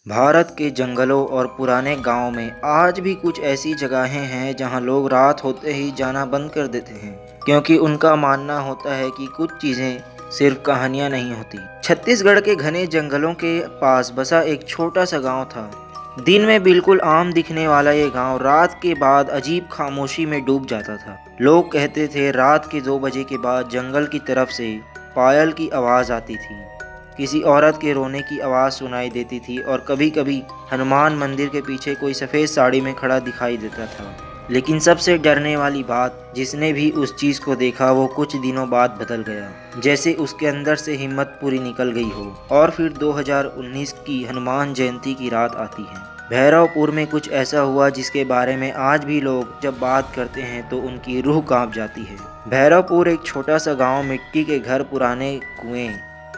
भारत के जंगलों और पुराने गांवों में आज भी कुछ ऐसी जगहें हैं जहां लोग रात होते ही जाना बंद कर देते हैं, क्योंकि उनका मानना होता है कि कुछ चीजें सिर्फ कहानियां नहीं होती। छत्तीसगढ़ के घने जंगलों के पास बसा एक छोटा सा गांव था। दिन में बिल्कुल आम दिखने वाला ये गांव रात के बाद अजीब खामोशी में डूब जाता था। लोग कहते थे रात के 2 बजे के बाद जंगल की तरफ से पायल की आवाज आती थी, किसी औरत के रोने की आवाज़ सुनाई देती थी और कभी कभी हनुमान मंदिर के पीछे कोई सफ़ेद साड़ी में खड़ा दिखाई देता था। लेकिन सबसे डरने वाली बात, जिसने भी उस चीज़ को देखा वो कुछ दिनों बाद बदल गया, जैसे उसके अंदर से हिम्मत पूरी निकल गई हो। और फिर 2019 की हनुमान जयंती की रात आती है। भैरवपुर में कुछ ऐसा हुआ जिसके बारे में आज भी लोग जब बात करते हैं तो उनकी रूह कांप जाती है। भैरवपुर एक छोटा सा गांव, मिट्टी के घर, पुराने कुएं,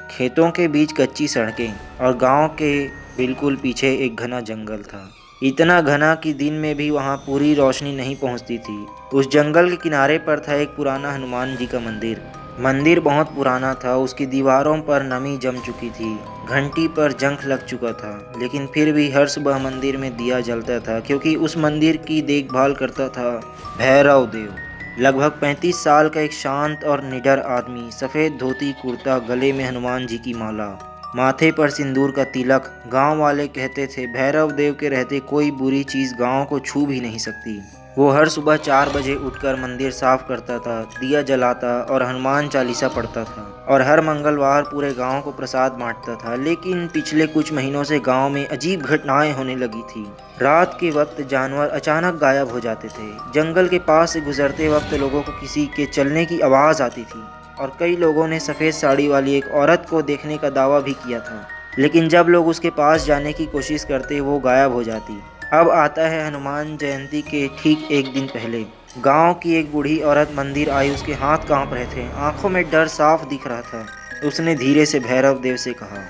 खेतों के बीच कच्ची सड़कें और गांव के बिल्कुल पीछे एक घना जंगल था। इतना घना कि दिन में भी वहां पूरी रोशनी नहीं पहुंचती थी। उस जंगल के किनारे पर था एक पुराना हनुमान जी का मंदिर। मंदिर बहुत पुराना था, उसकी दीवारों पर नमी जम चुकी थी, घंटी पर जंग लग चुका था, लेकिन फिर भी हर सुबह मंदिर में दिया जलता था, क्योंकि उस मंदिर की देखभाल करता था भैरव देव। लगभग 35 साल का एक शांत और निडर आदमी, सफ़ेद धोती कुर्ता, गले में हनुमान जी की माला, माथे पर सिंदूर का तिलक। गांव वाले कहते थे भैरव देव के रहते कोई बुरी चीज़ गांव को छू भी नहीं सकती। वो हर सुबह 4 बजे उठकर मंदिर साफ करता था, दिया जलाता और हनुमान चालीसा पढ़ता था, और हर मंगलवार पूरे गांव को प्रसाद बांटता था। लेकिन पिछले कुछ महीनों से गांव में अजीब घटनाएं होने लगी थी। रात के वक्त जानवर अचानक गायब हो जाते थे। जंगल के पास से गुजरते वक्त लोगों को किसी के चलने की आवाज़ आती थी, और कई लोगों ने सफ़ेद साड़ी वाली एक औरत को देखने का दावा भी किया था। लेकिन जब लोग उसके पास जाने की कोशिश करते वो गायब हो जाती। अब आता है हनुमान जयंती के ठीक एक दिन पहले। गांव की एक बूढ़ी औरत मंदिर आई, उसके हाथ कांप रहे थे, आंखों में डर साफ दिख रहा था। उसने धीरे से भैरव देव से कहा,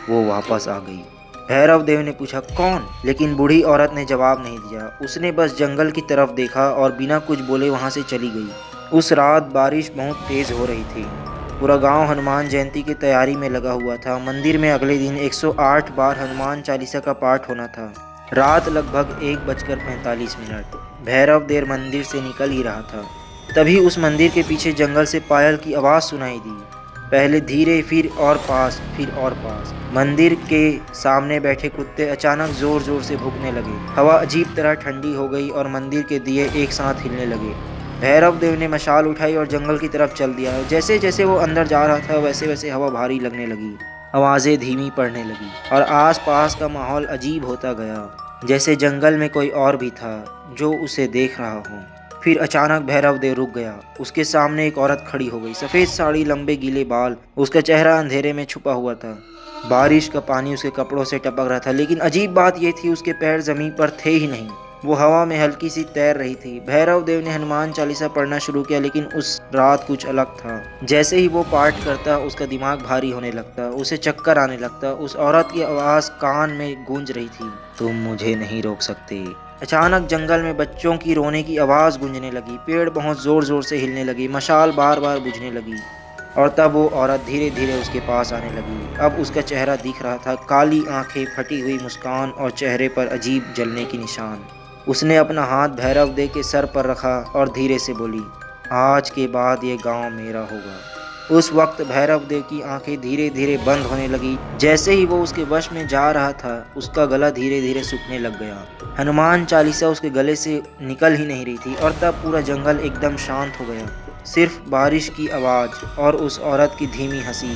वो वापस आ गई। भैरव देव ने पूछा कौन, लेकिन बूढ़ी औरत ने जवाब नहीं दिया। उसने बस जंगल की तरफ देखा और बिना कुछ बोले वहां से चली गई। उस रात बारिश बहुत तेज हो रही थी। पूरा गांव हनुमान जयंती की तैयारी में लगा हुआ था। मंदिर में अगले दिन 108 बार हनुमान चालीसा का पाठ होना था। रात लगभग 1:45। भैरव देव मंदिर से निकल ही रहा था, तभी उस मंदिर के पीछे जंगल से पायल की आवाज़ सुनाई दी। पहले धीरे, फिर और पास, फिर और पास। मंदिर के सामने बैठे कुत्ते अचानक जोर जोर से भूखने लगे। हवा अजीब तरह ठंडी हो गई और मंदिर के दिए एक साथ हिलने लगे। भैरव देव ने मशाल उठाई और जंगल की तरफ चल दिया। जैसे जैसे वो अंदर जा रहा था वैसे वैसे हवा भारी लगने लगी, आवाज़ें धीमी पड़ने लगी और आसपास का माहौल अजीब होता गया, जैसे जंगल में कोई और भी था जो उसे देख रहा हो। फिर अचानक भैरव देव रुक गया। उसके सामने एक औरत खड़ी हो गई, सफ़ेद साड़ी, लंबे गीले बाल, उसका चेहरा अंधेरे में छुपा हुआ था। बारिश का पानी उसके कपड़ों से टपक रहा था, लेकिन अजीब बात यह थी उसके पैर जमीन पर थे ही नहीं, वो हवा में हल्की सी तैर रही थी। भैरव देव ने हनुमान चालीसा पढ़ना शुरू किया, लेकिन उस रात कुछ अलग था। जैसे ही वो पाठ करता उसका दिमाग भारी होने लगता, उसे चक्कर आने लगता। उस औरत की आवाज़ कान में गूंज रही थी, तुम मुझे नहीं रोक सकते। अचानक जंगल में बच्चों की रोने की आवाज़ गूंजने लगी, पेड़ बहुत ज़ोर ज़ोर से हिलने लगी, मशाल बार बार बुझने लगी, और तब वो औरत धीरे धीरे उसके पास आने लगी। अब उसका चेहरा दिख रहा था, काली आंखें, फटी हुई मुस्कान और चेहरे पर अजीब जलने की निशान। उसने अपना हाथ भैरव देव के सर पर रखा और धीरे से बोली, आज के बाद ये गांव मेरा होगा। उस वक्त भैरव देव की आंखें धीरे धीरे बंद होने लगी। जैसे ही वो उसके वश में जा रहा था उसका गला धीरे धीरे सूखने लग गया। हनुमान चालीसा उसके गले से निकल ही नहीं रही थी, और तब पूरा जंगल एकदम शांत हो गया। सिर्फ बारिश की आवाज़ और उस औरत की धीमी हंसी।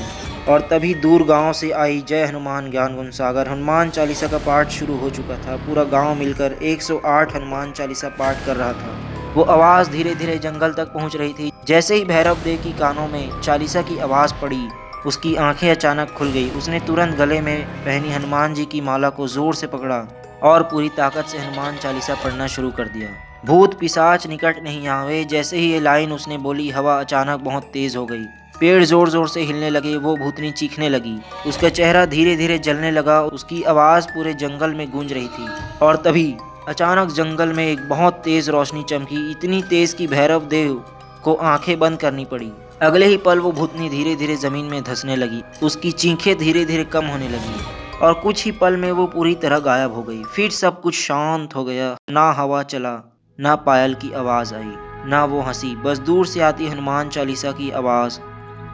और तभी दूर गांव से आई जय हनुमान ज्ञान गुण सागर हनुमान चालीसा का पाठ शुरू हो चुका था। पूरा गांव मिलकर 108 हनुमान चालीसा पाठ कर रहा था। वो आवाज़ धीरे धीरे जंगल तक पहुंच रही थी। जैसे ही भैरव देव की कानों में चालीसा की आवाज़ पड़ी, उसकी आंखें अचानक खुल गई। उसने तुरंत गले में पहनी हनुमान जी की माला को जोर से पकड़ा और पूरी ताकत से हनुमान चालीसा पढ़ना शुरू कर दिया। भूत पिशाच निकट नहीं आवे, जैसे ही ये लाइन उसने बोली, हवा अचानक बहुत तेज हो गई, पेड़ जोर जोर से हिलने लगे, वो भूतनी चीखने लगी, उसका चेहरा धीरे धीरे जलने लगा, उसकी आवाज़ पूरे जंगल में गूंज रही थी। और तभी अचानक जंगल में एक बहुत तेज रोशनी चमकी, इतनी तेज कि भैरव देव को आंखें बंद करनी पड़ी। अगले ही पल वो भूतनी धीरे धीरे जमीन में धंसने लगी, उसकी चीखें धीरे धीरे कम होने लगी और कुछ ही पल में वो पूरी तरह गायब हो गई। फिर सब कुछ शांत हो गया। ना हवा चला, ना पायल की आवाज़ आई, ना वो हंसी, बस दूर से आती हनुमान चालीसा की आवाज़।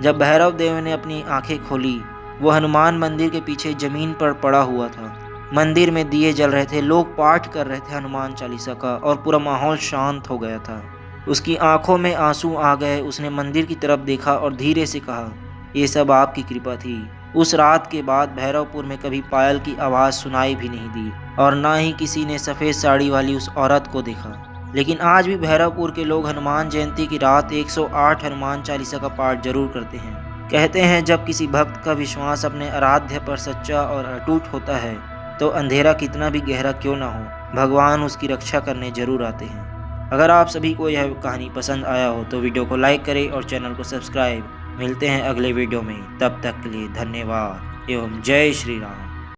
जब भैरव देव ने अपनी आंखें खोली, वो हनुमान मंदिर के पीछे जमीन पर पड़ा हुआ था। मंदिर में दिए जल रहे थे, लोग पाठ कर रहे थे हनुमान चालीसा का और पूरा माहौल शांत हो गया था। उसकी आंखों में आंसू आ गए। उसने मंदिर की तरफ देखा और धीरे से कहा, ये सब आपकी कृपा थी। उस रात के बाद भैरवपुर में कभी पायल की आवाज़ सुनाई भी नहीं दी और ना ही किसी ने सफ़ेद साड़ी वाली उस औरत को देखा। लेकिन आज भी भैरवपुर के लोग हनुमान जयंती की रात 108 हनुमान चालीसा का पाठ जरूर करते हैं। कहते हैं जब किसी भक्त का विश्वास अपने आराध्य पर सच्चा और अटूट होता है तो अंधेरा कितना भी गहरा क्यों ना हो, भगवान उसकी रक्षा करने जरूर आते हैं। अगर आप सभी को यह कहानी पसंद आया हो तो वीडियो को लाइक करें और चैनल को सब्सक्राइब। मिलते हैं अगले वीडियो में, तब तक के लिए धन्यवाद एवं जय श्री राम।